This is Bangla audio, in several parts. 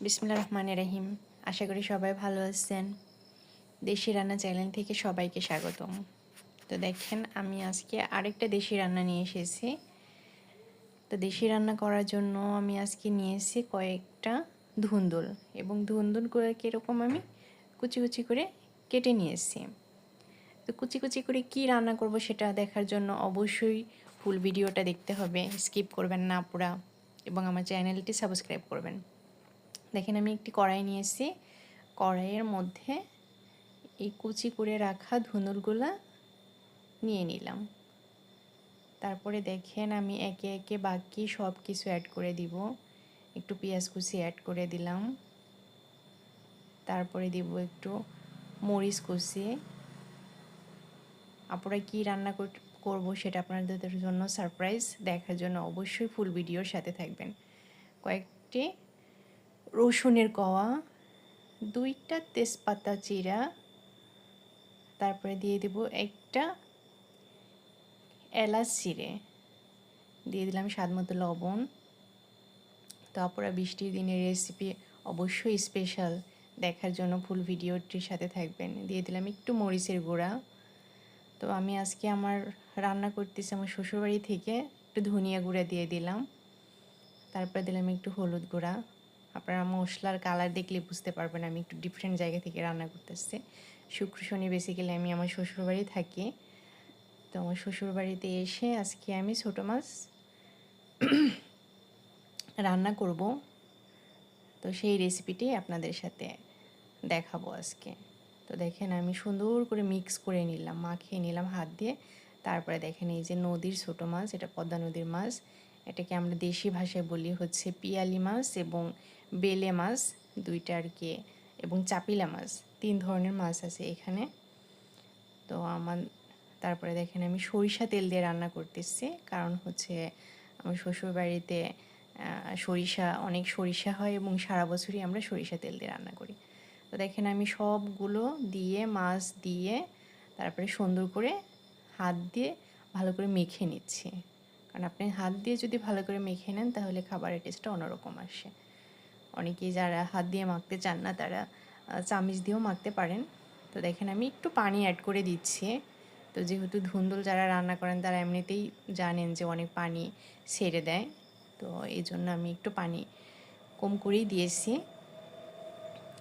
বিসমিল্লাহির রহমানির রহিম। আশা করি সবাই ভালো আছেন। দেশি রান্না চ্যানেল থেকে সবাইকে স্বাগতম। তো দেখেন আমি আজকে আরেকটা দেশি রান্না নিয়ে এসেছি। তো দেশি রান্না করার জন্য আমি আজকে নিয়েছি কয়েকটা ধুন্দুল এবং ধুন্দুল করে কীরকম আমি কুচি কুচি করে কেটে নিয়েছি। তো কুচি কুচি করে কি রান্না করব সেটা দেখার জন্য অবশ্যই ফুল ভিডিওটা দেখতে হবে, স্কিপ করবেন না পুরা, এবং আমার চ্যানেলটি সাবস্ক্রাইব করবেন। দেখেন আমি একটি কড়াই নিয়েছি, কড়াইয়ের মধ্যে এই কুচি করে রাখা ধুন্দুলগুলা নিয়ে নিলাম। তারপরে দেখেন আমি একে একে বাকি সব কিছু অ্যাড করে দিব। একটু পেঁয়াজ কুচি অ্যাড করে দিলাম, তারপরে দিব একটু মরিচ কুচি। আপনারা কি রান্না করব সেটা আপনাদের জন্য সারপ্রাইজ, দেখার জন্য অবশ্যই ফুল ভিডিওর সাথে থাকবেন। কয়েকটি রসুনের কোয়া, 2টা তেজপাতা চিরা, তারপরে দিয়ে দেব একটা এলাচ চিড়ে, দিয়ে দিলাম স্বাদ মতো লবণ। তো আপনারা বৃষ্টির দিনের রেসিপি অবশ্যই স্পেশাল, দেখার জন্য ফুল ভিডিওটির সাথে থাকবেন। দিয়ে দিলাম একটু মরিচের গুঁড়া। তো আমি আজকে আমার রান্না করতেছি আমার শ্বশুরবাড়ি থেকে, একটু ধনিয়া গুঁড়া দিয়ে দিলাম। তারপরে দিলাম একটু হলুদ গুঁড়া। আপনারা মশলার কালার দেখলে বুঝতে পারবেন আমি একটু ডিফারেন্ট জায়গা থেকে রান্না করতেছি। শুক্র শনি বেসিক্যালি আমি আমার শ্বশুরবাড়ি থাকি। তো আমার শ্বশুরবাড়িতে এসে আজকে আমি ছোটো মাছ রান্না করব। তো সেই রেসিপিটি আপনাদের সাথে দেখাবো আজকে। তো দেখেন আমি সুন্দর করে মিক্স করে নিলাম, মাখিয়ে নিলাম হাত দিয়ে। তারপরে দেখেন এই যে নদীর ছোটো মাছ, এটা পদ্মা নদীর মাছ, এটাকে আমরা দেশি ভাষায় বলি হচ্ছে পিয়ালি মাছ এবং বেলে মাছ, দুইটা আর কি, এবং চাপিলা মাছ, 3 ধরনের মাছ আছে এখানে। তো তারপরে দেখেন আমি সরিষা তেল দিয়ে রান্না করতেছি, কারণ হচ্ছে আমার শ্বশুরবাড়িতে অনেক সরিষা হয় এবং সারা বছরই আমরা সরিষা তেল দিয়ে রান্না করি। তো দেখেন আমি সবগুলো দিয়ে মাছ দিয়ে তারপরে সুন্দর করে হাত দিয়ে ভালো করে মেখে নিচ্ছি, কারণ আপনি হাত দিয়ে যদি ভালো করে মেখে নেন তাহলে খাবারের টেস্টটা অন্যরকম আসে। অনেকেই যারা হাত দিয়ে মাখতে চান না তারা চামচ দিয়েও মাখতে পারেন। তো দেখেন আমি একটু পানি অ্যাড করে দিচ্ছি। তো যেহেতু ধুন্দুল যারা রান্না করেন তারা এমনিতেই জানেন যে অনেক পানি ছেড়ে দেয়, তো এই জন্য আমি একটু পানি কম করেই দিয়েছি,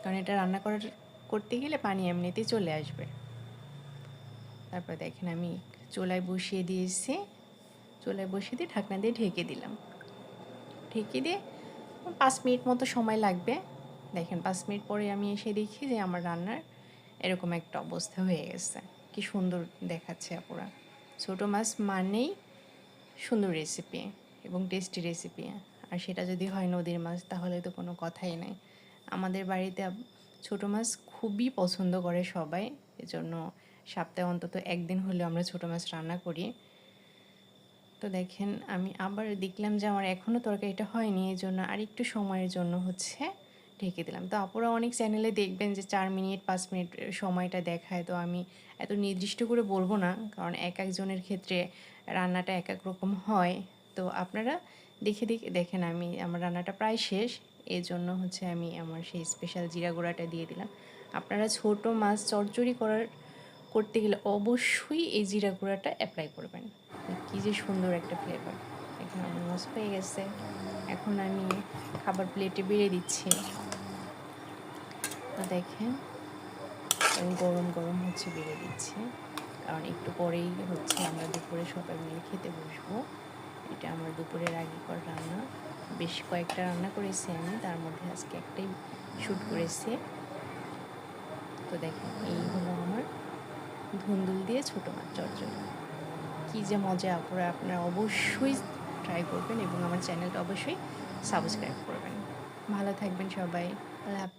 কারণ এটা রান্না করতে গেলে পানি এমনিতেই চলে আসবে। তারপর দেখেন আমি চুলায় বসিয়ে দিয়েছি, চুলায় বসিয়ে দিয়ে ঢাকনা দিয়ে ঢেকে দিলাম। ঢেকে দিয়ে 5 মিনিট মতো সময় লাগবে। দেখেন 5 মিনিট পরে আমি এসে দেখি যে আমার রান্নার এরকম একটা অবস্থা হয়ে গেছে। কি সুন্দর দেখাচ্ছে আপুরা। ছোটো মাছ মানেই সুন্দর রেসিপি এবং টেস্টি রেসিপি, আর সেটা যদি হয় নদীর মাছ তাহলে তো কোনো কথাই নাই। আমাদের বাড়িতে ছোটো মাছ খুবই পছন্দ করে সবাই, এজন্য সপ্তাহে অন্তত একদিন হলেও আমরা ছোটো মাছ রান্না করি। তো দেখেন আমি আবার দেখলাম যে আমার এখনও তরকারিটা হয়নি, এই জন্য আর একটু সময়ের জন্য হচ্ছে ঢেকে দিলাম। তো আপনারা অনেক চ্যানেলে দেখবেন যে 4 মিনিট 5 মিনিট সময়টা দেখায়, তো আমি এত নির্দিষ্ট করে বলবো না, কারণ এক একজনের ক্ষেত্রে রান্নাটা এক এক রকম হয়। তো আপনারা দেখে দেখেন আমার রান্নাটা প্রায় শেষ, এই জন্য হচ্ছে আমি আমার সেই স্পেশাল জিরা গুঁড়াটা দিয়ে দিলাম। আপনারা ছোটো মাছ চচ্চড়ি করতে গেলে অবশ্যই এই জিরা গুঁড়াটা অ্যাপ্লাই করবেন। কী যে সুন্দর একটা ফ্লেভার। এখন আমার মাছ হয়ে গেছে, এখন আমি খাবার প্লেটে বেড়ে দিচ্ছি। তো দেখেন আমি গরম গরম হচ্ছে বেড়ে দিচ্ছি, কারণ একটু পরেই হচ্ছে আমরা দুপুরে সবাই মিলে খেতে বসবো। এটা আমার দুপুরের আগেকার রান্না, বেশ কয়েকটা রান্না করেছি আমি, তার মধ্যে আজকে একটাই শ্যুট করেছি। তো দেখেন এই হলো আমার ধুন্দুল দিয়ে ছোটো মাছ চচ্চড়ি। কী যে মজা, আপনারা অবশ্যই ট্রাই করবেন এবং আমার চ্যানেলটা অবশ্যই সাবস্ক্রাইব করবেন। ভালো থাকবেন সবাই। আল্লাহ হাফেজ।